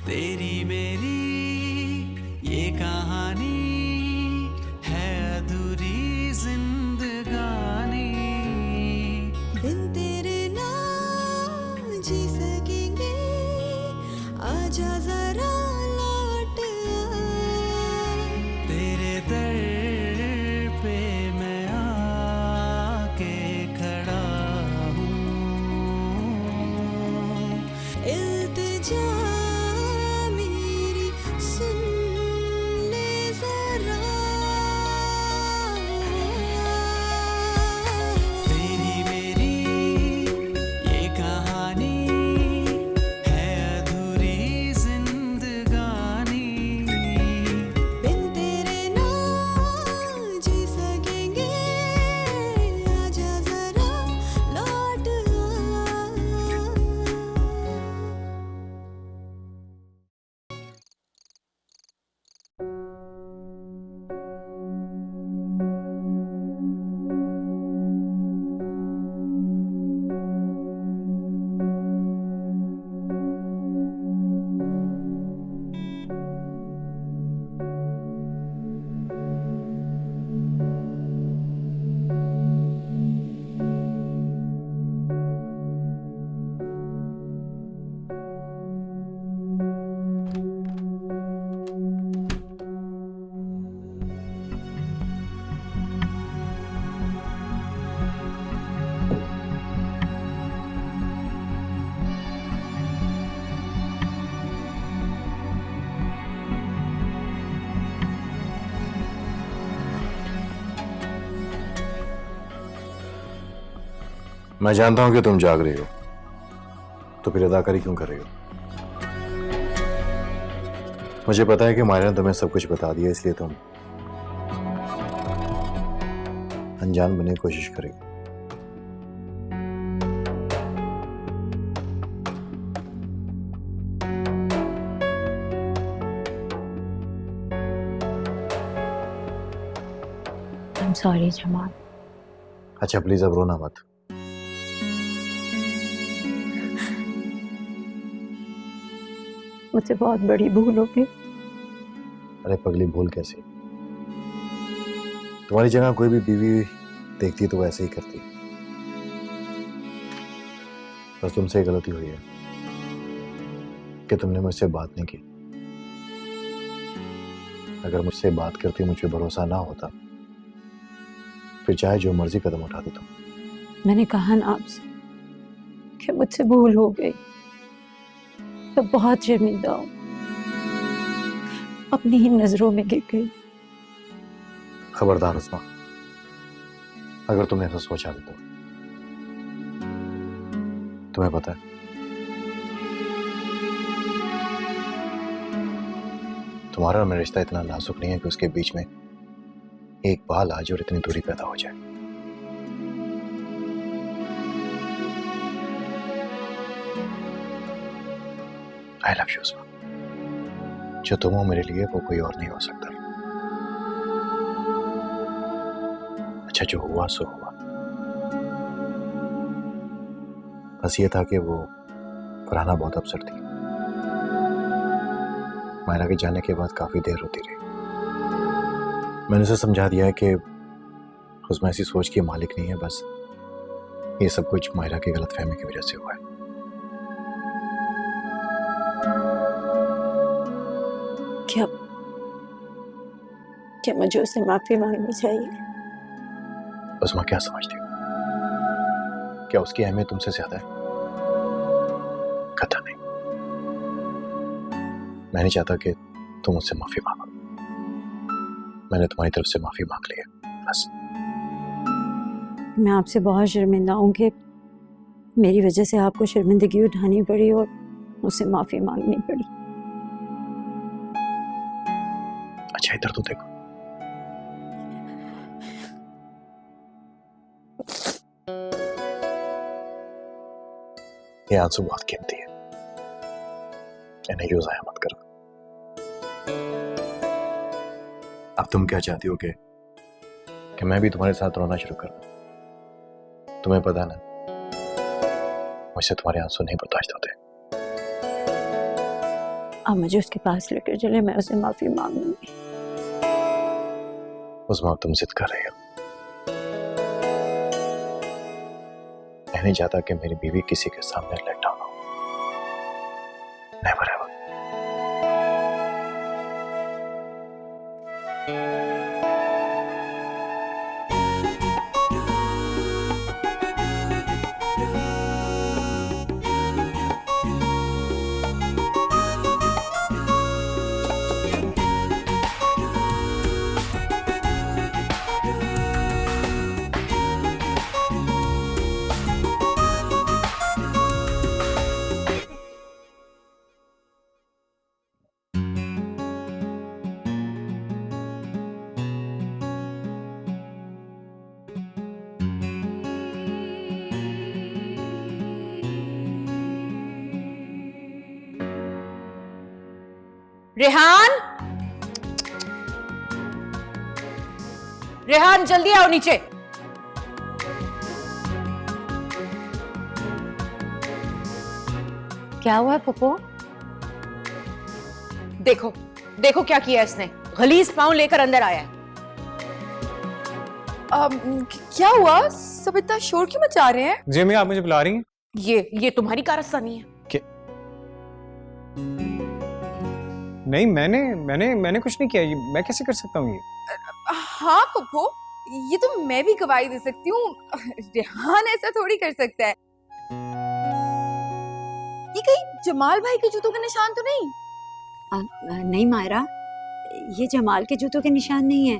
तेरी मेरी ये कहानी है अधूरी जिंदगानी। बिन तेरे ना जी सकेंगे, आजा जरा लौट आ। तेरे दर पे मैं आके खड़ा हूँ। इल्तिजा मेरी सुन ले जरा। तेरी मेरी ये कहानी है अधूरी जिंदगानी। बिन तेरे ना जी सकेंगे, आजा जरा लौट आ। मैं जानता हूं कि तुम जाग रही हो, तो फिर अदाकारी क्यों कर रही हो? मुझे पता है कि मायरा ने तुम्हें सब कुछ बता दिया, इसलिए तुम अनजान बनने की कोशिश कर रही हो। I'm sorry, Jamal. अच्छा प्लीज अब रोना मत। मुझसे बहुत बड़ी भूल हो गई। अरे पगली, भूल कैसे? तुम्हारी जगह कोई भी बीवी देखती तो वैसे ही करती। बस तुमसे एक गलती हुई है कि तुमने मुझसे बात नहीं की। अगर मुझसे बात करती, मुझ पे भरोसा ना होता, फिर चाहे जो मर्जी कदम उठाती तुम। मैंने कहा ना आपसे कि मुझसे भूल हो गई, तो बहुत शर्मिंदा हूँ। अपनी ही नजरों में गिर गई। खबरदार उस्मा, अगर तुमने ऐसा सोचा भी तो। तुम्हें पता है, तुम्हारा और मेरा रिश्ता इतना नाजुक नहीं है कि उसके बीच में एक बाल आ जाए और इतनी दूरी पैदा हो जाए। I love you Usma. जो तुम हो मेरे लिए, वो कोई और नहीं हो सकता। अच्छा, जो हुआ सो हुआ। बस ये था कि वो फरहाना बहुत अपसेट थी। मायरा के जाने के बाद काफी देर होती रही। मैंने उसे समझा दिया है कि उसमें ऐसी सोच की मालिक नहीं है, बस ये सब कुछ मायरा की गलतफहमी की वजह से हुआ है। क्या क्या मुझे उससे माफी मांगनी चाहिए? उस्मा, क्या समझती हो? क्या उसकी अहमियत तुमसे ज्यादा है? कतई नहीं। मैं नहीं चाहता कि तुम मुझसे माफी मांगो। मैंने तुम्हारी तरफ से माफी मांग ली है, बस। मैं आपसे बहुत शर्मिंदा हूँ कि मेरी वजह से आपको शर्मिंदगी उठानी पड़ी और मुझसे माफी मांगनी पड़ी। अच्छा, इधर तो देखो। ये आंसू बहुत कीमती है, इन्हें यूं जाया मत करो। अब तुम क्या चाहती हो कि मैं भी तुम्हारे साथ रोना शुरू कर दूं? तुम्हें पता ना, मुझसे तुम्हारे आंसू नहीं बर्दाश्त होते। अब मुझे उसके पास लेकर चले, मैं उससे माफी मांगूंगी। उस्मा, तुम जिद कर रही हो। मैं नहीं चाहता कि मेरी बीवी किसी के सामने लेट डाउन हो। Never ever. रेहान, रेहान जल्दी आओ नीचे। क्या हुआ पप्पू? देखो देखो क्या किया इसने, गलीज पांव लेकर अंदर आया है। क्या हुआ? सब इतना शोर क्यों मचा रहे हैं? जेमी, आप मुझे बुला रही हैं? ये तुम्हारी कारस्तानी है। नहीं, मैंने कुछ नहीं किया। ये मैं कैसे कर सकता हूँ? ये हाँ पप्पू, ये तो मैं भी गवाही दे सकती हूँ। रेहान ऐसा थोड़ी कर सकता है। ये कहीं जमाल भाई के जूतों के निशान तो नहीं? नहीं मायरा, ये जमाल के जूतों के निशान नहीं है,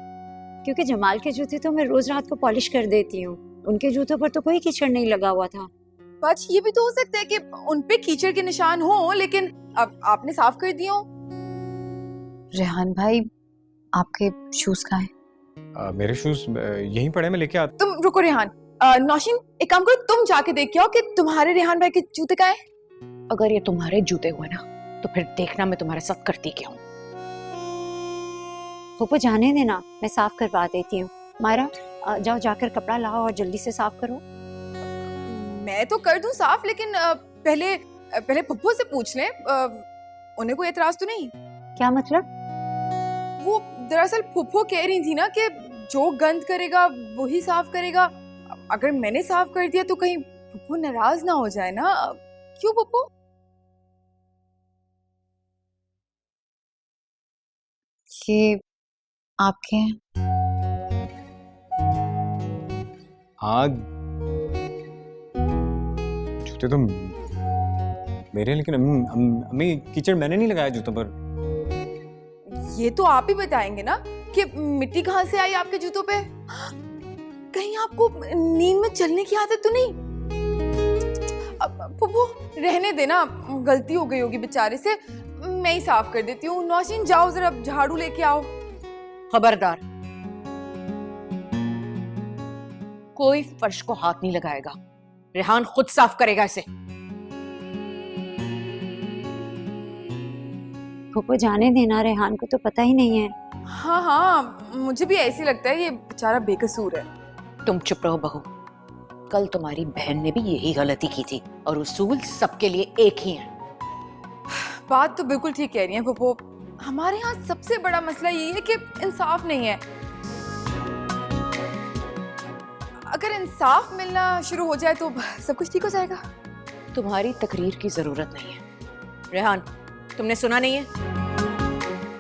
क्योंकि जमाल के जूते तो मैं रोज रात को पॉलिश कर देती हूँ। उनके जूतों पर तो कोई कीचड़ नहीं लगा हुआ था। बस ये भी तो हो सकता है कि उनपे कीचड़ के निशान हो, लेकिन अब आपने साफ कर दिए हो। रेहान भाई, आपके शूज कहाँ हैं? मेरे शूज यहीं पड़े, मैं लेके आता। तुम रुको रेहान। नौशीन, एक काम करो, तुम जाके देख के आओ कि तुम्हारे रेहान भाई के जूते कहाँ हैं। अगर ये तुम्हारे जूते हुए ना, तो फिर देखना मैं तुम्हारे साथ करती क्या हूँ। पप्पू जाने देना, मैं साफ करवा देती हूँ। मायरा, जाओ जाकर कपड़ा लाओ और जल्दी से साफ करो। मैं तो कर दूं साफ, लेकिन पहले पप्पू से पूछ लें। उन्हें कोई एतराज तो नहीं? क्या मतलब? वो दरअसल फुफ्फो कह रही थी ना कि जो गंद करेगा वही साफ करेगा। अगर मैंने साफ कर दिया तो कहीं फुफ्फो नाराज ना हो जाए ना। क्यों फुफ्फो? ये आपके हैं? हाँ, जूते तो मेरे हैं, लेकिन अम्मी कीचड़ मैंने नहीं लगाया जूतों पर। ये तो आप ही बताएंगे ना कि मिट्टी कहाँ से आई आपके जूतों पे। कहीं आपको नींद में चलने की आदत तो नहीं? अब फुफ्फो रहने देना, गलती हो गई होगी बेचारे से। मैं ही साफ कर देती हूँ। नौशीन, जाओ जरा झाड़ू लेके आओ। खबरदार, कोई फर्श को हाथ नहीं लगाएगा। रेहान खुद साफ करेगा इसे। पप्पू जाने देना, रेहान को तो पता ही नहीं है। हाँ हाँ, मुझे भी ऐसे लगता है, ये बेचारा बेकसूर है। तुम चुप रहो बहू, कल तुम्हारी बहन ने भी यही गलती की थी और उसूल सबके लिए एक ही है। बात तो बिल्कुल ठीक कह रही हैं फुफ्फो। हमारे यहाँ सबसे बड़ा मसला ये है कि इंसाफ नहीं है। अगर इंसाफ मिलना शुरू हो जाए तो सब कुछ ठीक हो जाएगा। तुम्हारी तकरीर की जरूरत नहीं है। रेहान, तुमने सुना नहीं है?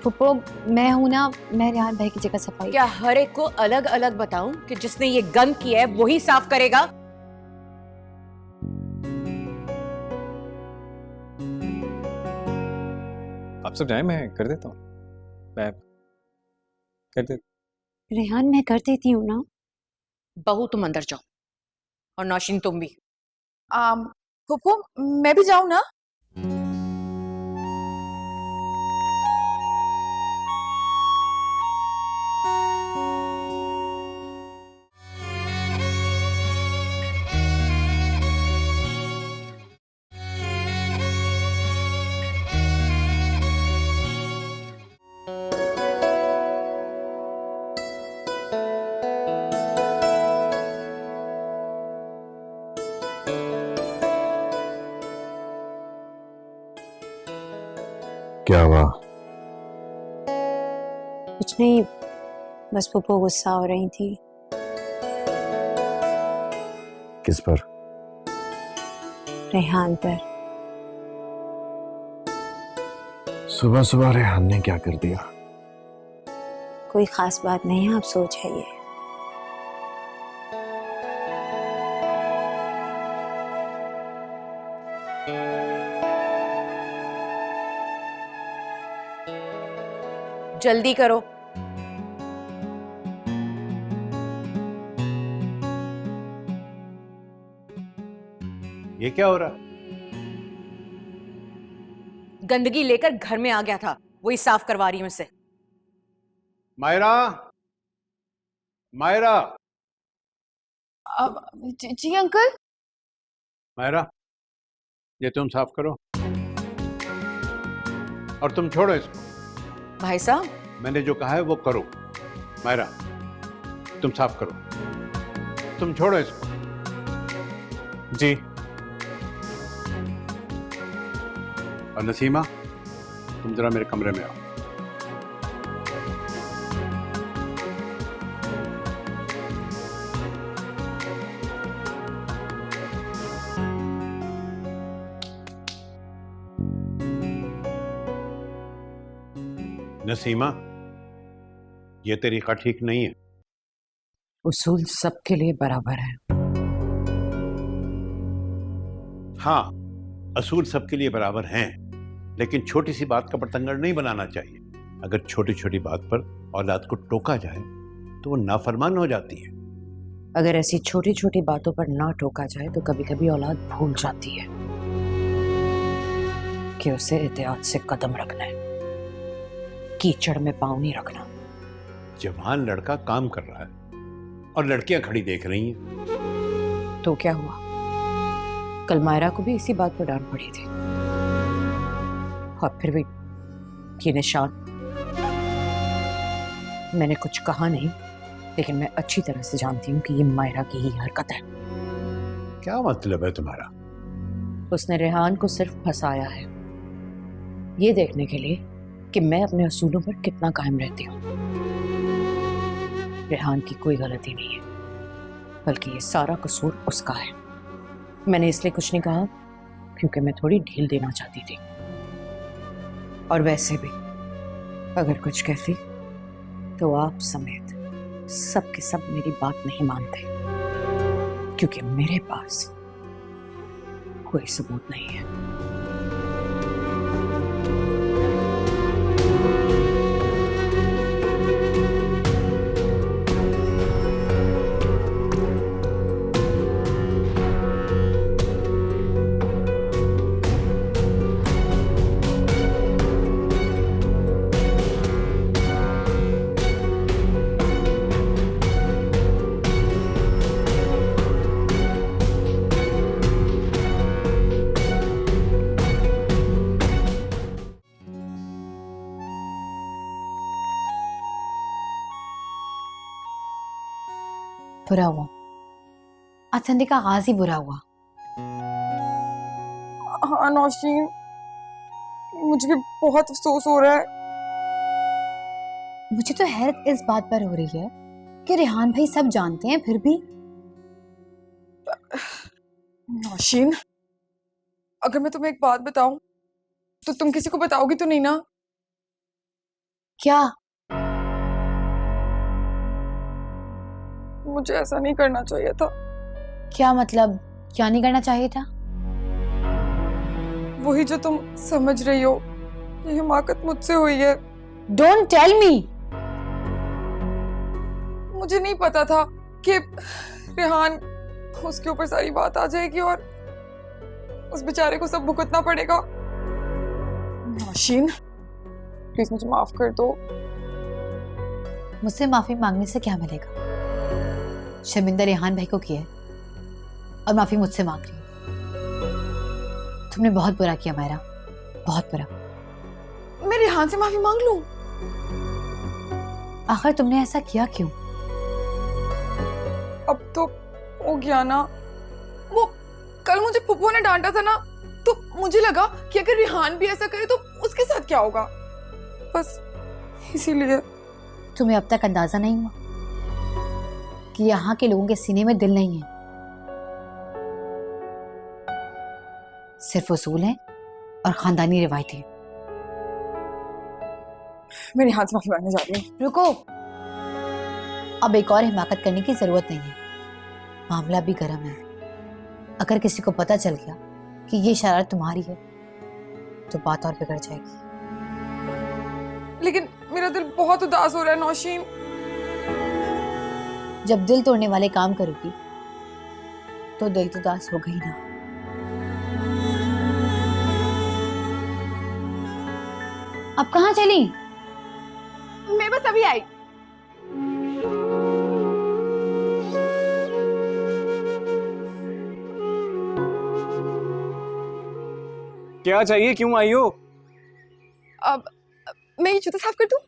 फुप्पो, मैं हूं ना, मैं रेहान भाई की जगह सफाई। क्या हर एक को अलग अलग बताऊं कि जिसने ये गंद किया है वही साफ करेगा? आप सब जाए, मैं कर देता हूँ। मैं कर दे। रेहान, मैं कर देती हूँ ना। बहू तुम अंदर जाओ, और नौशीन तुम भी। फुफ्फो, मैं भी जाऊं ना? क्या हुआ? कुछ नहीं, बस फूफो गुस्सा हो रही थी। किस पर? रेहान पर। सुबह सुबह रेहान ने क्या कर दिया? कोई खास बात नहीं है, आप सोच है ये। जल्दी करो। ये क्या हो रहा? गंदगी लेकर घर में आ गया था, वही साफ करवा रही हूं इसे। मायरा, मायरा, जी अंकल। मायरा, ये तुम साफ करो और तुम छोड़ो इसको। भाई साहब, मैंने जो कहा है वो करो। मायरा, तुम साफ करो, तुम छोड़ो इसको। जी। और नसीमा, तुम जरा मेरे कमरे में आओ। नसीमा, ये तरीका ठीक नहीं है। उसूल सबके लिए बराबर है। हाँ, असूल सबके लिए बराबर हैं, लेकिन छोटी सी बात का पतंगड़ नहीं बनाना चाहिए। अगर छोटी छोटी बात पर औलाद को टोका जाए तो वो नाफरमान हो जाती है। अगर ऐसी छोटी छोटी बातों पर ना टोका जाए तो कभी कभी औलाद भूल जाती है कि उसे एहतियात से कदम रखना है, कीचड़ में पांव नहीं रखना। जवान लड़का काम कर रहा है और लड़कियां खड़ी देख रही हैं। तो क्या हुआ? कल मायरा को भी इसी बात पर डांट पड़ी थी, और फिर भी ये निशान। मैंने कुछ कहा नहीं, लेकिन मैं अच्छी तरह से जानती हूँ कि ये मायरा की ही हरकत है। क्या मतलब है तुम्हारा? उसने रेहान को सिर्फ फंसाया है, ये देखने के लिए कि मैं अपने असूलों पर कितना कायम रहती हूँ। रेहान की कोई गलती नहीं है, बल्कि ये सारा कसूर उसका है। मैंने इसलिए कुछ नहीं कहा क्योंकि मैं थोड़ी ढील देना चाहती थी, और वैसे भी अगर कुछ कहती तो आप समेत सब के सब मेरी बात नहीं मानते, क्योंकि मेरे पास कोई सबूत नहीं है। बुरा हुआ, आज संडे का आगाज ही बुरा हुआ। हाँ नौशीन, मुझे भी बहुत अफसोस हो रहा है। मुझे तो हैरत इस बात पर हो रही है कि रेहान भाई सब जानते हैं फिर भी। नौशीन, अगर मैं तुम्हें एक बात बताऊं तो तुम किसी को बताओगी तो नहीं ना? क्या? मुझे ऐसा नहीं करना चाहिए था। क्या मतलब? क्या नहीं करना चाहिए था? वही जो तुम समझ रही हो, ये हिमाकत मुझसे हुई है। Don't tell me. मुझे नहीं पता था कि रेहान, उसके ऊपर सारी बात आ जाएगी और उस बेचारे को सब भुगतना पड़ेगा। नौशीन, प्लीज मुझे माफ कर दो। मुझसे माफी मांगने से क्या मिलेगा? शर्मिंदा रेहान भाई को किया है और माफी मुझसे मांग रही है। तुमने बहुत बुरा किया मायरा, बहुत बुरा। मैं रेहान से माफी मांग लूं? आखिर तुमने ऐसा किया क्यों? अब तो हो गया ना। वो कल मुझे फुप्पो ने डांटा था ना, तो मुझे लगा कि अगर रेहान भी ऐसा करे तो उसके साथ क्या होगा, बस इसीलिए। तुम्हें अब तक अंदाजा नहीं हुआ कि यहाँ के लोगों के सीने में दिल नहीं है, सिर्फ उसूल है और खानदानी रिवायतें। मेरे हाथ से माफी मांगने जा रही हूँ। रुको, अब एक और हिमाकत करने की जरूरत नहीं है। मामला भी गर्म है। अगर किसी को पता चल गया कि ये शरारत तुम्हारी है तो बात और बिगड़ जाएगी। लेकिन मेरा दिल बहुत उदास हो रहा है नौशीन। जब दिल तोड़ने वाले काम करोगी तो दिल तो उदास हो गई ना। अब कहाँ चली? मैं बस अभी आई। क्या चाहिए, क्यों आई हो? अब मैं ये जूते साफ कर दूं?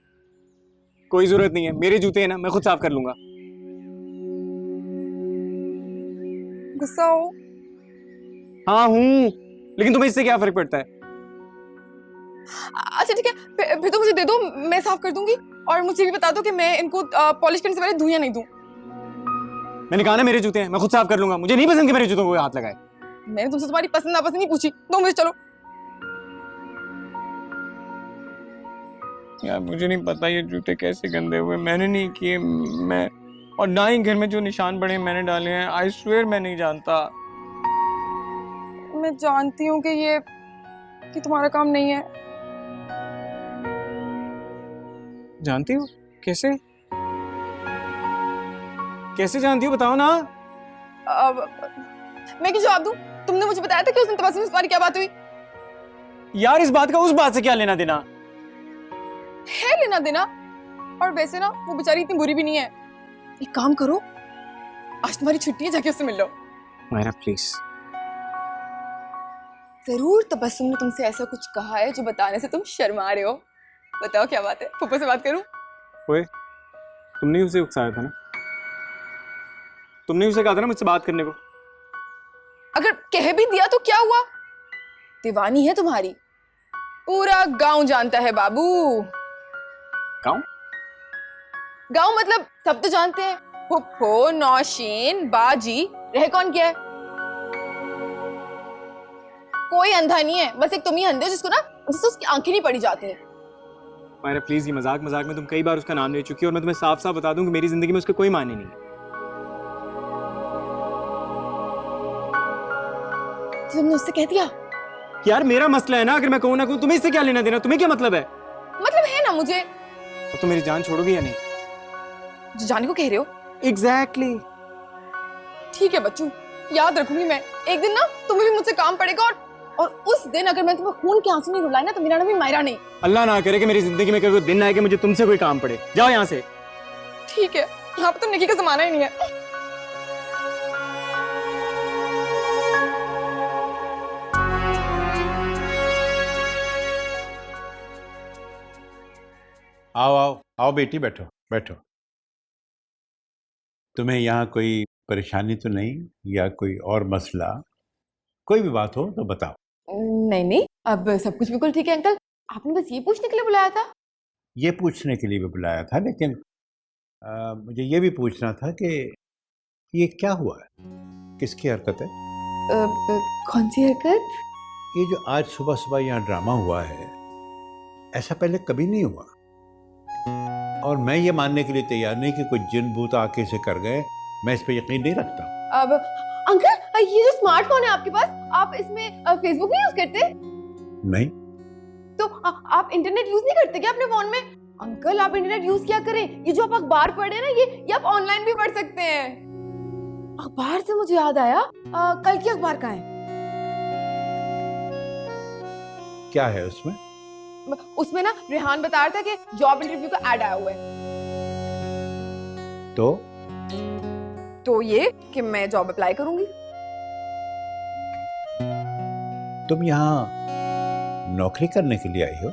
कोई जरूरत नहीं है, मेरे जूते हैं ना, मैं खुद साफ कर लूंगा। गुस्सा हो? हाँ हूँ, लेकिन तुम्हें इससे क्या फर्क पड़ता है? अच्छा ठीक है, फिर तो मुझे दे दो, मैं साफ कर दूंगी। और मुझे भी बता दो कि मैं इनको पॉलिश करने से पहले दूं या नहीं दूं। मैंने कहा ना मेरे जूते हैं, मैं खुद साफ कर लूंगा। मुझे नहीं पसंद कि मेरे जूतों को हाथ लगाए। मैंने तुमसे तुम्हारी पसंद नापसंद नहीं पूछी। दो मुझे, चलो। यार मुझे नहीं पता ये जूते कैसे गंदे हुए, मैंने नहीं किए। मैं और ना ही घर में जो निशान पड़े मैंने डाले हैं। आई स्वेयर मैं नहीं जानता। मैं जानती हूँ कि तुम्हारा काम नहीं है। जानती हो? कैसे कैसे जानती हो, बताओ ना। अब मैं क्या जवाब दूं? तुमने मुझे बताया था कि उस दिन तबस्सुम से तुम्हारी क्या बात हुई? यार इस बात का उस बात से क्या लेना देना है? लेना देना। और वैसे ना वो बेचारी इतनी बुरी भी नहीं है। एक काम करो, आज तुम्हारी छुट्टी है, जाके उससे मिल लो। मायरा प्लीज। जरूर तबस्सुम ने तुमसे ऐसा कुछ कहा है जो बताने से तुम शर्मा रहे हो। बताओ क्या बात है? फूफा से बात करूं? ओए, तुमने उसे उकसाया था ना, तुमने उसे कहा था ना मुझसे बात करने को। अगर कह भी दिया तो क्या हुआ? दीवानी है तुम्हारी, पूरा गांव जानता है बाबू। गांव? गांव मतलब सब तो जानते हैं। फुफ्फो, नौशीन, बाजी, रह कौन क्या है? कोई अंधा नहीं है, बस एक तुम ही अंधे हो जिसको उसकी आंखें नहीं पड़ी जाती हैं। मायरा प्लीज, ये मजाक मजाक में तुम कई बार उसका नाम ले चुकी हो, और मैं तुम्हें साफ साफ बता दूं कि मेरी जिंदगी में उसके कोई मायने नहीं है। तुमने उससे कह दिया? यार मेरा मसला है ना, अगर मैं कहूँ ना कहूँ, तुम्हें इससे क्या लेना देना? तुम्हें क्या मतलब है? मतलब है ना मुझे। तो तुम मेरी जान छोड़ोगी या नहीं? जो जाने को कह रहे हो? एग्जैक्टली। ठीक है बच्चू, याद रखूंगी मैं। एक दिन ना तुम्हें भी मुझसे काम पड़ेगा, और उस दिन अगर मैं तुम्हें खून के आंसू नहीं रुलाए ना तो मेरा नाम भी मायरा नहीं। अल्लाह ना करे कि मेरी जिंदगी में कोई दिन आए कि मुझे तुमसे कोई काम पड़े। जाओ यहाँ से। ठीक है, यहाँ पे तो निकी का जमाना ही नहीं है। आओ आओ आओ बेटी, बैठो बैठो। तुम्हें यहाँ कोई परेशानी तो नहीं, या कोई और मसला? कोई भी बात हो तो बताओ। नहीं नहीं, अब सब कुछ बिल्कुल ठीक है अंकल। आपने बस ये पूछने के लिए बुलाया था? ये पूछने के लिए भी बुलाया था, लेकिन मुझे ये भी पूछना था कि ये क्या हुआ है, किसकी हरकत है? कौन सी हरकत? ये जो आज सुबह सुबह यहाँ ड्रामा हुआ है, ऐसा पहले कभी नहीं हुआ। और मैं ये मानने के लिए तैयार नहीं कि कोई जिन भूत आके इसे कर गए। मैं इस पे यकीन नहीं रखता। अब अंकल, ये जो स्मार्टफोन है आपके पास, आप इसमें फेसबुक नहीं यूज करते? नहीं। तो आप इंटरनेट यूज नहीं करते क्या अपने फोन में? अंकल आप इंटरनेट यूज क्या करें, ये जो आप अखबार पढ़ रहे हैं ना, ये आप ऑनलाइन भी पढ़ सकते हैं। अखबार से मुझे याद आया, कल की अखबार कहाँ है? क्या है उसमें? उसमें ना रेहान बता रहा था कि जॉब इंटरव्यू का ऐड आया हुआ है। तो ये कि मैं जॉब अप्लाई करूंगी। तुम यहाँ नौकरी करने के लिए आई हो?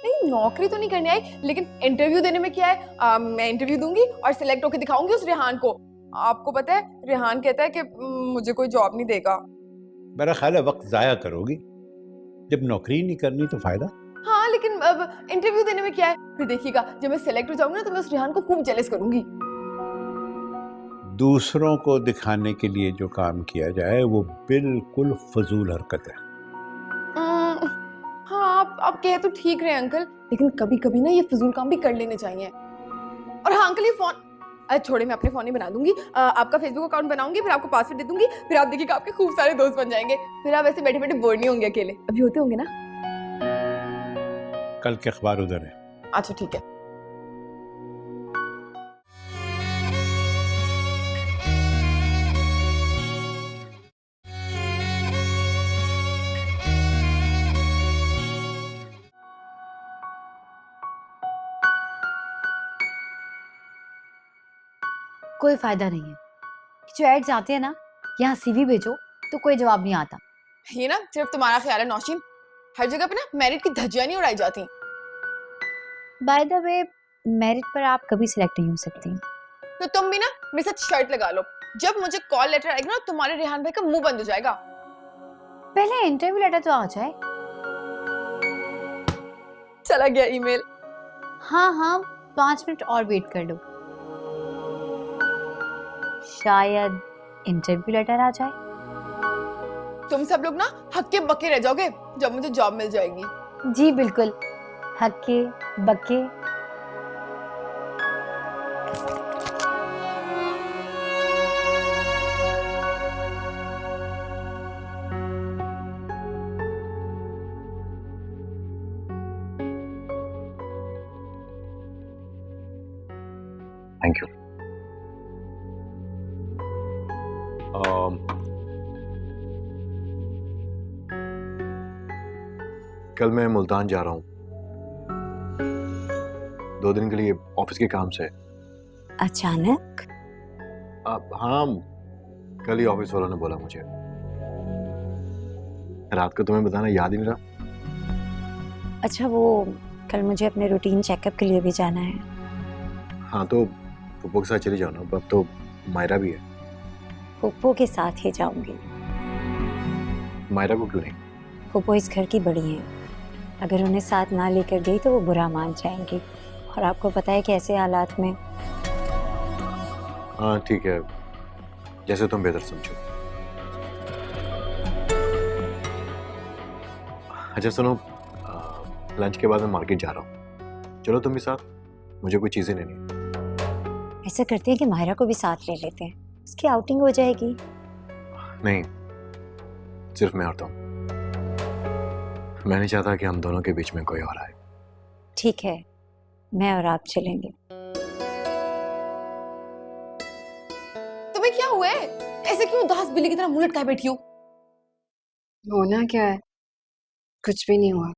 नहीं, नौकरी तो नहीं करने आई, लेकिन इंटरव्यू देने में क्या है, मैं इंटरव्यू दूंगी और सिलेक्ट होकर दिखाऊंगी उस रेहान को। आपको पता है, रेहान कहता है कि मुझे कोई जॉब नहीं देगा। मेरा ख्याल है वक्त जाया करोगी। जब नौकरी नहीं करनी तो फायदा। हाँ लेकिन अब इंटरव्यू देने में क्या है, फिर देखिएगा जब मैं सेलेक्ट हो जाऊंगी ना तो मैं उस रिहान को खूब जेलस करूंगी। दूसरों को दिखाने के लिए जो काम किया जाए वो बिल्कुल फजूल हरकत है। हाँ आप कहे तो ठीक रहे अंकल, लेकिन कभी कभी ना ये फजूल काम भी कर लेने चाहिए। और हाँ अंकल, ये फोन छोड़े, मैं अपने फोन ही बना दूंगी। आपका फेसबुक अकाउंट बनाऊंगी, फिर आपको पासवर्ड दे दूंगी, फिर आप देखिएगा आपके खूब सारे दोस्त बन जाएंगे, फिर आप ऐसे बैठे बैठे बोर नहीं होंगे अकेले। अभी होते होंगे ना? कल के अखबार उधर है। अच्छा ठीक है। कोई फायदा नहीं है। जो एड्स आते हैं ना, यहाँ सीवी भेजो तो कोई जवाब नहीं आता। ये ना सिर्फ तुम्हारा ख्याल है नौशीन, हर जगह पे ना मेरिट की धज्जियां नहीं उड़ाई जाती। बाय द वे, मेरिट पर आप कभी सिलेक्ट नहीं हो सकती। तो तुम भी ना मेरे साथ शर्त लगा लो, जब मुझे कॉल लेटर आएगा ना तुम्हारे रेहान भाई का मुंह बंद हो जाएगा। पहले इंटरव्यू लेटर तो आ जाए। चला गया ईमेल। हाँ 5 मिनट और वेट कर लो, शायद इंटरव्यू लेटर आ जाए। तुम सब लोग ना हक्के बक्के रह जाओगे जब मुझे जॉब मिल जाएगी। जी बिल्कुल, हक्के बक्के। Thank you. कल मैं मुल्तान जा रहा हूँ 2 दिन के लिए ऑफिस के काम से। अचानक? हाँ, कल ही ऑफिस वालों ने बोला मुझे। रात को तुम्हें बताना याद ही नहीं रहा। अच्छा, वो कल मुझे अपने रूटीन चेकअप के लिए भी जाना है। हाँ तो पुप्पो के साथ चली जाओ ना, अब तो मायरा भी है। पुप्पो के साथ ही जाऊंगी। मायरा को क्यों नहीं? पुप्पो इस घर की बड़ी हैं, अगर उन्हें साथ ना लेकर गई तो वो बुरा मान जाएंगी, और आपको पता है कि ऐसे हालात में। हाँ ठीक है, जैसे तुम बेहतर समझो। अच्छा सुनो, लंच के बाद मैं मार्केट जा रहा हूँ, चलो तुम भी साथ, मुझे कोई चीजें लेनी है। ऐसा करते हैं कि मायरा को भी साथ ले लेते हैं, उसकी आउटिंग हो जाएगी। नहीं, सिर्फ मैं और तुम। मैं नहीं चाहता कि हम दोनों के बीच में कोई और आए। ठीक है, मैं और आप चलेंगे। तुम्हें क्या हुआ है? ऐसे क्यों उदास बिल्ली की तरह मुंह लटकाए बैठी हो? होना क्या है? कुछ भी नहीं हुआ।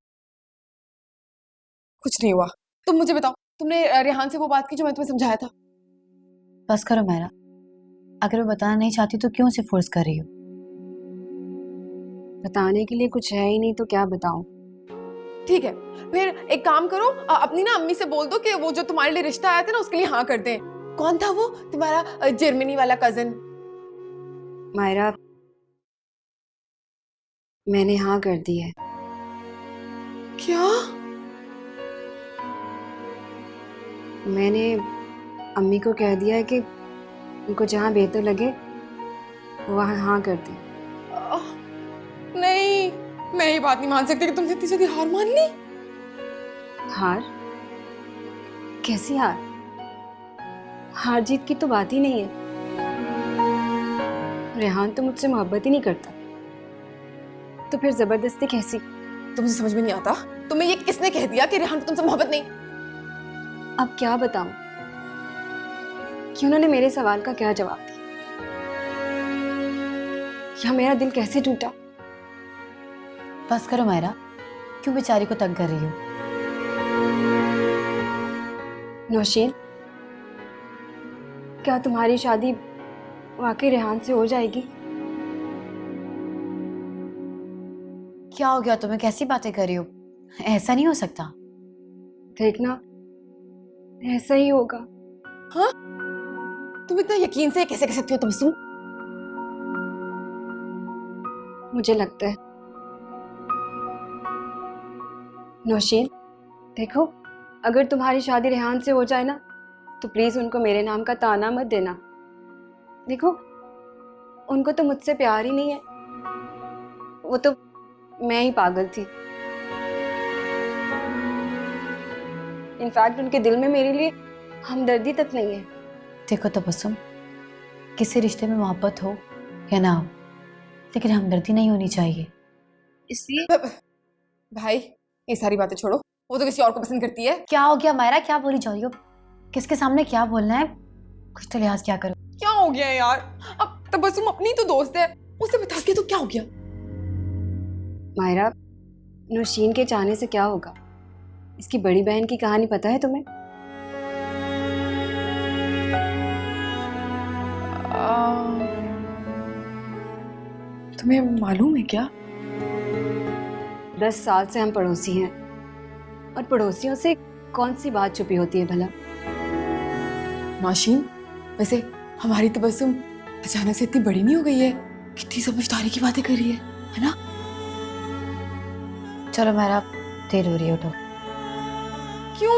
कुछ नहीं हुआ? तुम मुझे बताओ, तुमने रेहान से वो बात की जो मैं तुम्हें समझाया था? बस करो मेरा, अगर वो बताना नहीं चाहती तो क्यों उसे फोर्स कर रही हो? बताने के लिए कुछ है ही नहीं तो क्या बताऊं? ठीक है, फिर एक काम करो, अपनी ना अम्मी से बोल दो कि वो जो तुम्हारे लिए रिश्ता आया था ना उसके लिए हाँ कर दें। कौन था वो तुम्हारा जर्मनी वाला कजन? मायरा, मैंने हाँ कर दी है। क्या? मैंने अम्मी को कह दिया है कि उनको जहाँ बेहतर लगे वहाँ हाँ कर दे। नहीं, मैं ये बात नहीं मान सकती कि तुमने इतनी जल्दी हार मान ली। हार? कैसी हार? हार जीत की तो बात ही नहीं है। रेहान तो मुझसे मोहब्बत ही नहीं करता, तो फिर जबरदस्ती कैसी? तुमसे समझ में नहीं आता, तुम्हें ये किसने कह दिया कि रेहान को तुमसे मोहब्बत नहीं? अब क्या बताऊं कि उन्होंने मेरे सवाल का क्या जवाब दिया, या मेरा दिल कैसे टूटा। बस करो मायरा, क्यों बेचारी को तंग कर रही हो? नौशीन, क्या तुम्हारी शादी वाकई रेहान से हो जाएगी? क्या हो गया तुम्हें, कैसी बातें कर रही हो? ऐसा नहीं हो सकता। देखना, ऐसा ही होगा। हाँ? तुम इतना यकीन से कैसे कह सकती हो तबस्सुम? मुझे लगता है नौशीन, देखो, अगर तुम्हारी शादी रेहान से हो जाए ना, तो प्लीज उनको मेरे नाम का ताना मत देना। देखो, उनको तो मुझसे प्यार ही नहीं है, वो तो मैं ही पागल थी। इनफैक्ट उनके दिल में मेरे लिए हमदर्दी तक नहीं है। देखो तबस्सुम, किसी रिश्ते में मोहब्बत हो या ना हो, लेकिन हमदर्दी नहीं होनी चाहिए। इसलिए भाई ये सारी बातें छोड़ो, वो तो किसी और को पसंद करती है। क्या हो गया मायरा, क्या बोली जा रही हो? किसके सामने क्या बोलना है? कुछ तो लिहाज क्या करो। क्या हो गया यार? अब तबस्सुम अपनी तो दोस्त है, उसे बता के तो क्या हो गया? मायरा, नौशीन के चाहने से क्या होगा? इसकी बड़ी बहन की कहानी पता है तुम्हें? तुम्हें मालूम है क्या? 10 साल से हम पड़ोसी हैं, और पड़ोसियों से कौन सी बात छुपी होती है भला? नौशीन, वैसे हमारी तबस्सुम अचानक से इतनी बड़ी नहीं हो गई है? कितनी समझदारी की बातें कर रही है ना? चलो मायरा, देर हो रही है, उठो। क्यों?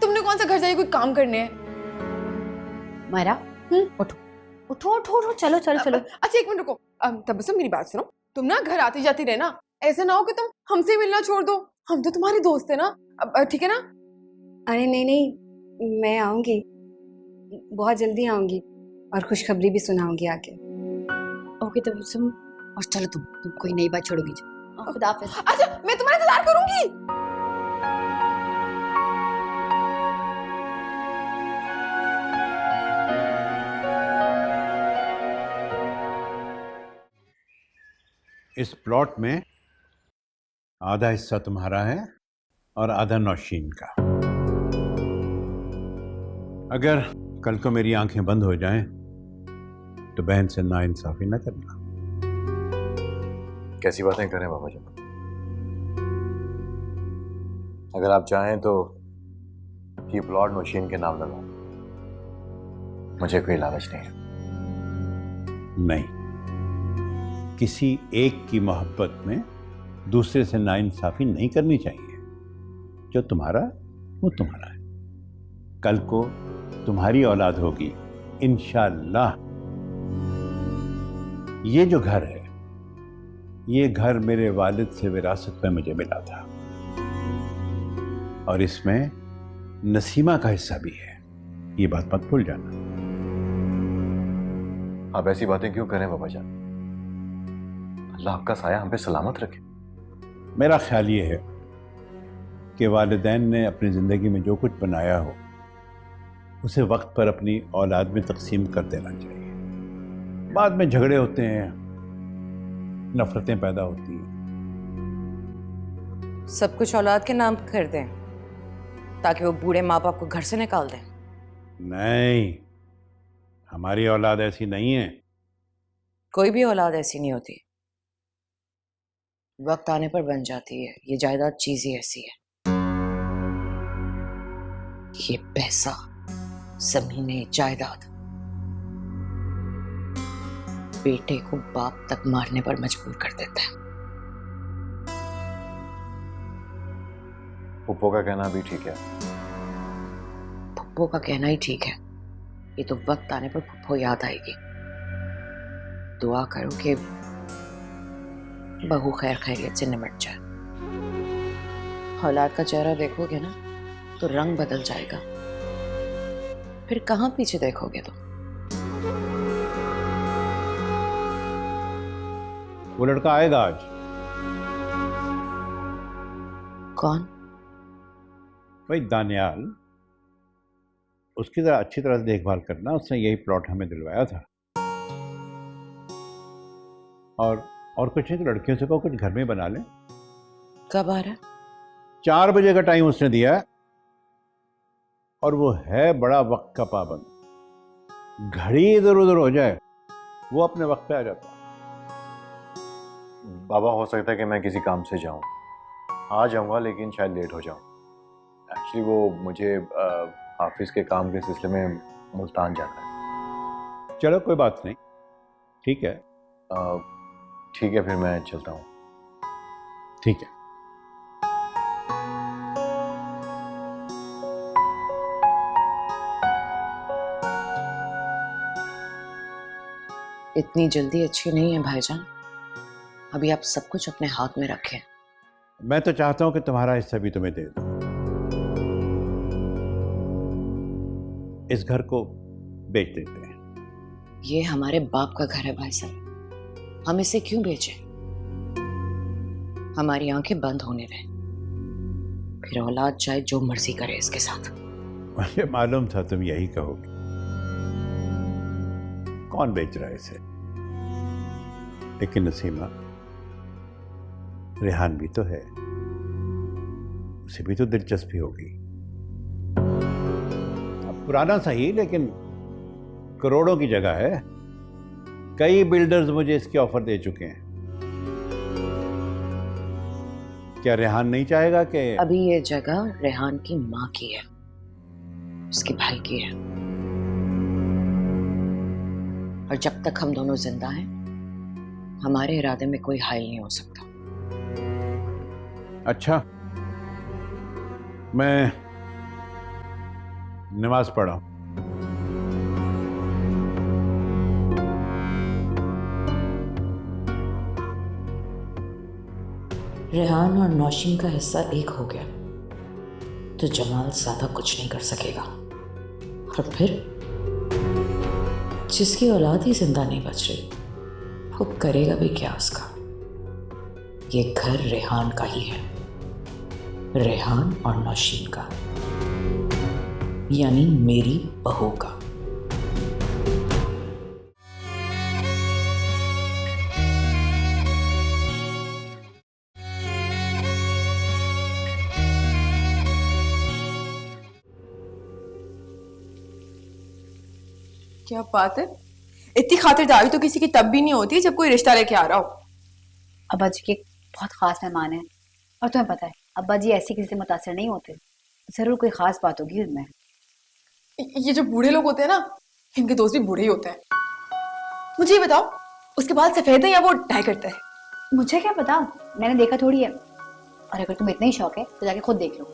तुमने कौन सा घर जाके कोई काम करने हैं? मायरा, उठो उठो उठो उठो, चलो चलो चलो। अच्छा एक मिनट रुको। तबस्सुम मेरी बात सुनो, तुम ना घर आती जाती रहना, ऐसा ना हो कि तुम हमसे मिलना छोड़ दो। हम तो तुम्हारी दोस्त है ना, ठीक है ना? अरे नहीं नहीं, मैं आऊंगी, बहुत जल्दी आऊंगी, और खुशखबरी भी सुनाऊंगी आके। ओके तबस्सुम, और चलो तुम कोई नई बात छोड़ोगी? खुदा हाफिज। अच्छा, मैं तुम्हारा इंतजार करूंगी। इस प्लॉट में आधा हिस्सा तुम्हारा है और आधा नौशीन का। अगर कल को मेरी आंखें बंद हो जाएं तो बहन से नाइंसाफी न करना। कैसी बातें करें बाबा जी? अगर आप चाहें तो ये प्लॉट नौशीन के नाम लगाओ, मुझे कोई लालच नहीं है। नहीं, किसी एक की मोहब्बत में दूसरे से नाइंसाफी नहीं करनी चाहिए। जो तुम्हारा वो तुम्हारा है। कल को तुम्हारी औलाद होगी इंशाअल्लाह। ये जो घर है, ये घर मेरे वालिद से विरासत में मुझे मिला था, और इसमें नसीमा का हिस्सा भी है। ये बात मत भूल जाना। आप ऐसी बातें क्यों करें बाबा जान? अल्लाह आपका साया हम पे सलामत रखे। मेरा ख्याल ये है कि वालिदैन ने अपनी ज़िंदगी में जो कुछ बनाया हो उसे वक्त पर अपनी औलाद में तकसीम कर देना चाहिए। बाद में झगड़े होते हैं, नफरतें पैदा होती हैं। सब कुछ औलाद के नाम कर दें ताकि वो बूढ़े माँ बाप को घर से निकाल दें। नहीं, हमारी औलाद ऐसी नहीं है। कोई भी औलाद ऐसी नहीं होती, वक्त आने पर बन जाती है। ये जायदाद चीज ही ऐसी है। ये पैसा, जमीनें, जायदाद बेटे को बाप तक मारने पर मजबूर कर देता है। पप्पो का कहना भी ठीक है। पप्पो का कहना ही ठीक है। ये तो वक्त आने पर पप्पो याद आएगी। दुआ करो कि बहू खैर खैरियत से निमट जाए। औलाद का चेहरा देखोगे ना तो रंग बदल जाएगा, फिर कहाँ पीछे देखोगे तो। वो लड़का आएगा आज। कौन? भाई दानियाल, उसकी जरा अच्छी तरह से देखभाल करना। उसने यही प्लॉट हमें दिलवाया था। और कुछ नहीं तो लड़कियों से कहो कुछ घर में बना ले। कब आ रहा है? 4 बजे का टाइम उसने दिया है, और वो है बड़ा वक्त का पाबंद। घड़ी इधर उधर हो जाए वो अपने वक्त पे आ जाता। बाबा, हो सकता है कि मैं किसी काम से जाऊं, आ जाऊंगा, लेकिन शायद लेट हो जाऊं। एक्चुअली वो मुझे ऑफिस के काम के सिलसिले में मुल्तान जाना है। चलो कोई बात नहीं, ठीक है। ठीक है, फिर मैं चलता हूँ। ठीक है। इतनी जल्दी अच्छी नहीं है भाईजान। अभी आप सब कुछ अपने हाथ में रखें। मैं तो चाहता हूं कि तुम्हारा हिस्सा भी तुम्हें दे दूं। इस घर को बेच देते हैं। ये हमारे बाप का घर है भाई साहब, हम इसे क्यों बेचें? हमारी आंखें बंद होने दें, फिर औलाद चाहे जो मर्जी करे इसके साथ। मुझे मालूम था तुम यही कहोगे। कौन बेच रहा है इसे? लेकिन नसीमा, रेहान भी तो है, उसे भी तो दिलचस्पी होगी। अब पुराना सही, लेकिन करोड़ों की जगह है। कई बिल्डर्स मुझे इसकी ऑफर दे चुके हैं। क्या रेहान नहीं चाहेगा कि अभी ये जगह रेहान की माँ की है, उसके भाई की है, और जब तक हम दोनों जिंदा हैं हमारे इरादे में कोई हाइल नहीं हो सकता। अच्छा, मैं नमाज पढ़ा। रेहान और नौशीन का हिस्सा एक हो गया तो जमाल ज्यादा कुछ नहीं कर सकेगा, और फिर जिसकी औलाद ही जिंदा नहीं बच रही वो करेगा भी क्या उसका? ये घर रेहान का ही है, रेहान और नौशीन का, यानी मेरी बहू का। क्या बात है, इतनी खातिरदारी तो किसी की तब भी नहीं होती जब कोई रिश्ता लेके आ रहा हो। अब्बा जी के बहुत खास मेहमान हैं, और तुम्हें पता है अब्बा जी ऐसी किसी से मुतासर नहीं होते। जरूर कोई खास बात होगी उनमें। ये जो बूढ़े लोग होते हैं ना, इनके दोस्त भी बूढ़े ही होते हैं। मुझे ये बताओ, उसके बाल सफेद है या वो डाई करता है? मुझे क्या पता, मैंने देखा थोड़ी है। और अगर तुम्हें इतना ही शौक है तो जाके खुद देख लो।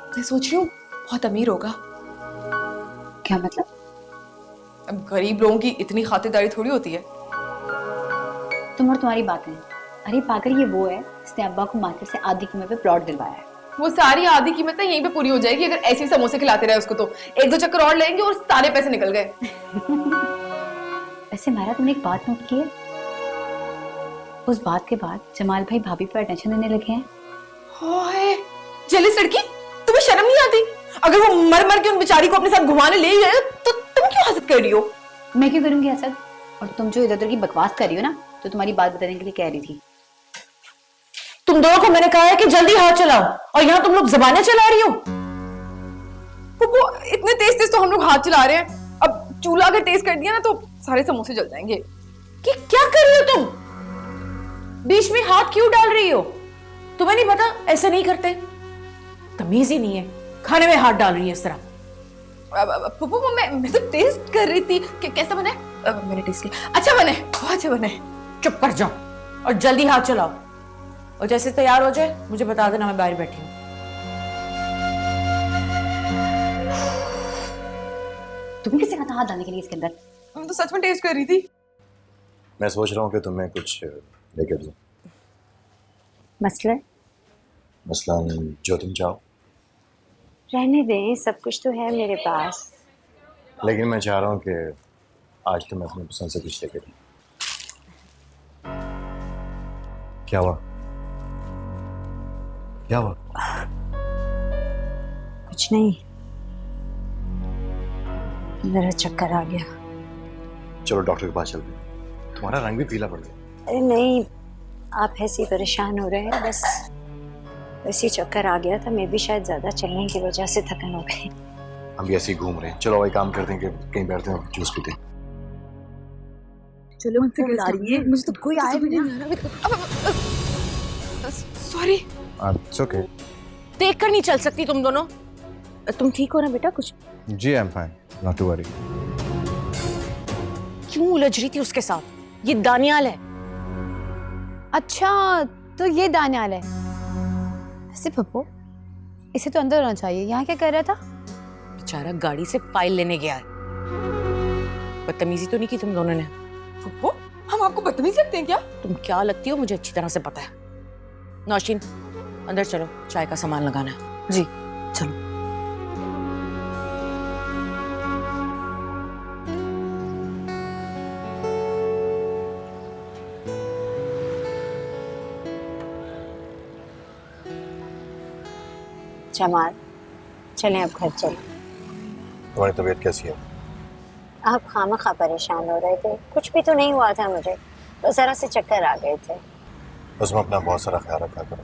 मैं सोच रही हूँ बहुत अमीर होगा। क्या मतलब? अब गरीब लोगों की इतनी खातिरदारी थोड़ी होती है। तुम और तुम्हारी बातें। अरे पागल, ये वो है जिसने अब्बा को मार्केट से आधी कीमत पे प्लॉट दिलवाया है। वो सारी आधी कीमत यहीं पे पूरी हो जाएगी अगर ऐसे ही समोसे खिलाते रहे उसको। तो एक दो चक्कर और लेंगे और सारे पैसे निकल गए। वैसे मारा, तुमने एक बात नोट की है? उस बात के बाद जमाल भाई भाभी पर अटेंशन देने लगे हैं। हाय, जेलस लड़की, तुम्हें शर्म नहीं आती? अगर वो मर मर के उन बेचारी को अपने साथ घुमाने ले गए तो तुम क्यों हसद कर रही हो? मैं क्यों करूंगी हसद? और तुम जो इधर उधर की बकवास कर रही हो ना, तो तुम्हारी बात बताने के लिए कह रही थी। तुम दोनों को मैंने कहा है कि जल्दी हाथ चलाओ, और यहाँ तुम लोग ज़बानें चला रही हो। वो इतने तेज तेज तो हम लोग हाथ चला रहे हैं। अब चूल्हा अगर तेज कर दिया ना तो सारे समोसे जल जाएंगे। कि क्या कर रही हो तुम? बीच में हाथ क्यों डाल रही हो? तुम्हें नहीं पता ऐसे नहीं करते? तमीज ही नहीं है, खाने में हाथ डाल रही है इस तरह। मैं तो टेस्ट कर रही थी कि कैसा बना है। मैंने टेस्ट किया, अच्छा बना है, बहुत अच्छा बना है। चुप कर जाओ और जल्दी हाथ चलाओ, और जैसे तैयार हो जाए मुझे बता देना, मैं बाहर बैठी हूँ। तुम्हें किसने कहा था हाथ डालने के लिए इसके अंदर? मैं तो सच में टेस्ट कर रही थी। मैं सोच रहा हूँ कि तुम्हें कुछ लेकर दूँ। मसला मसलन जो तुम चाहो। रहने दें, सब कुछ तो है मेरे पास। लेकिन मैं चाह रहा हूँ कि आज तुम्हें अपनी पसंद से कुछ लेकर दूँ। क्या हुआ? क्या हुआ? कुछ नहीं, मेरा चक्कर आ गया। चलो डॉक्टर के पास चलते हैं। तुम्हारा रंग भी पीला पड़ गया। अरे नहीं, आप ऐसे परेशान हो रहे हैं, बस वैसे ही चक्कर आ गया था। मैं भी शायद ज्यादा चलने की वजह से थकन हो गई। हम भी ऐसे ही घूम रहे हैं। चलो वही काम करते हैं कि कहीं बैठते हैं, जूस पीते हैं। चलो मुझसे गिला रही है, मुझे तो कोई आया भी नहीं। सॉरी। It's okay. देख कर नहीं चल सकती तुम दोनों। तुम ठीक हो ना बेटा? कुछ जी, I am fine, not to worry. क्यों उलझ रही थी उसके साथ? ये दानियाल है। अच्छा, तो ये दानियाल है। ऐसे पप्पू, इसे तो अंदर होना चाहिए। यहाँ क्या कर रहा था? बेचारा गाड़ी से फाइल लेने गया है, बदतमीजी तो नहीं की तुम दोनों ने? फुप्पो, हम आपको बदतमीज लगते हैं क्या? तुम क्या लगती हो मुझे अच्छी तरह से पता है। नौशीन, अंदर चलो, चाय का सामान लगाना है। जी चलो। जमाल, चलें अब घर चलें। तुम्हारी तबीयत कैसी है? आप खामखा परेशान हो रहे थे। कुछ भी तो नहीं हुआ था मुझे, बस जरा से चक्कर आ गए थे। उसमें अपना बहुत सारा ख्याल रखा करो,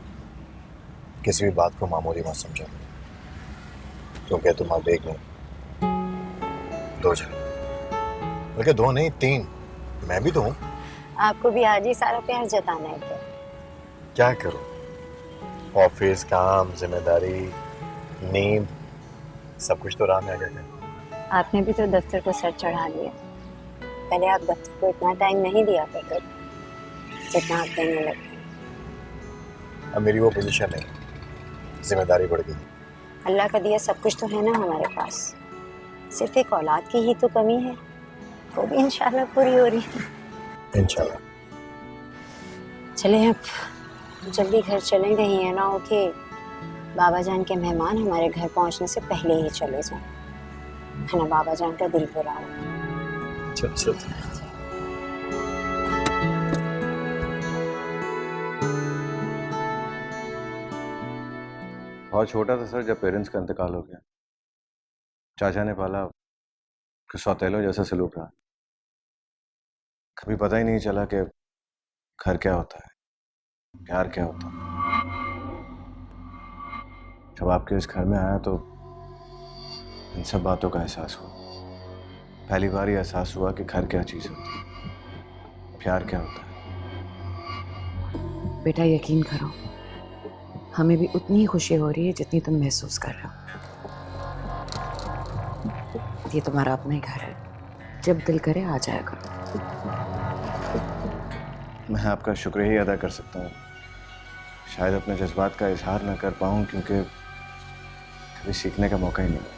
किसी भी बात को मामूली मत समझा, क्योंकि तुम अब एक नहीं, दो जने, बल्कि दो नहीं 3, मैं भी तो हूँ। आपको भी आज ही सारा प्यार जताना है क्या? क्या करूँ, ऑफिस, काम, जिम्मेदारी, नींद, सब कुछ तो राह में आ गया है। आपने भी तो दफ्तर को सर चढ़ा लिया। पहले आप दफ्तर को इतना टाइम नहीं दिया करते जितना आप देने लगे। अब मेरी वो पोजीशन है, जिम्मेदारी बढ़ गई। अल्लाह का दिया सब कुछ तो है ना हमारे पास, सिर्फ एक औलाद की ही तो कमी है, वो भी इंशाल्लाह पूरी हो रही है। इंशाल्लाह। चले अब जल्दी घर चलेंगे, ही है ना हो कि बाबा जान के मेहमान हमारे घर पहुंचने से पहले ही चले जाएं, है ना? बाबा जान का दिल बुरा हो। चल चल। बहुत छोटा था सर जब पेरेंट्स का इंतकाल हो गया। चाचा ने पाला कि सौतेलों जैसा सलूक रहा। कभी पता ही नहीं चला कि घर क्या होता है, प्यार क्या होता है। जब आपके इस घर में आया तो इन सब बातों का एहसास हुआ। पहली बार ही एहसास हुआ कि घर क्या चीज़ होती है, प्यार क्या होता है। बेटा यकीन करो, हमें भी उतनी ही खुशी हो रही है जितनी तुम महसूस कर रहे हो। ये तुम्हारा अपना ही घर है, जब दिल करे आ जाया करो। मैं आपका शुक्रिया ही अदा कर सकता हूँ। शायद अपने जज्बात का इजहार ना कर पाऊँ क्योंकि कभी सीखने का मौका ही नहीं।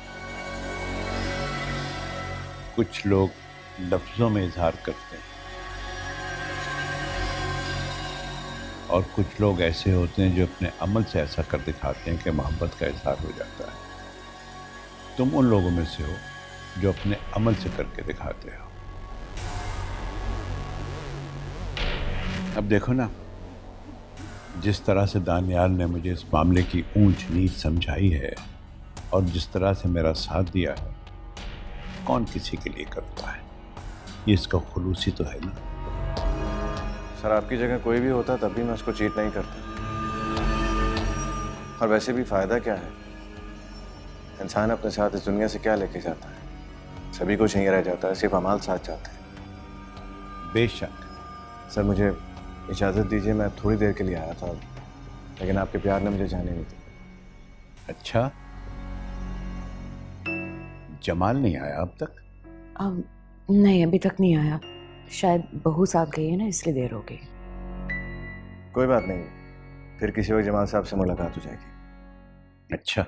कुछ लोग लफ्जों में इजहार करते हैं और कुछ लोग ऐसे होते हैं जो अपने अमल से ऐसा कर दिखाते हैं कि मोहब्बत का इजहार हो जाता है। तुम उन लोगों में से हो जो अपने अमल से करके दिखाते हो। अब देखो ना, जिस तरह से दानियाल ने मुझे इस मामले की ऊंच नीच समझाई है और जिस तरह से मेरा साथ दिया है, कौन किसी के लिए करता है? ये इसका खुलूसी तो है ना। सर आपकी जगह कोई भी होता तब भी मैं उसको चीट नहीं करता। और वैसे भी फायदा क्या है? इंसान अपने साथ इस दुनिया से क्या लेके जाता है? सभी कुछ यहीं रह जाता है, सिर्फ अमाल साथ जाते हैं। बेशक। सर मुझे इजाज़त दीजिए, मैं थोड़ी देर के लिए आया था, लेकिन आपके प्यार ने मुझे जाने नहीं दिया। अच्छा, जमाल नहीं आया अब तक? अब नहीं, अभी तक नहीं आया। शायद बहू साथ गई है ना, इसलिए देर हो गई। कोई बात नहीं, फिर किसी वक्त जमाल साहब से मुलाकात हो जाएगी। अच्छा।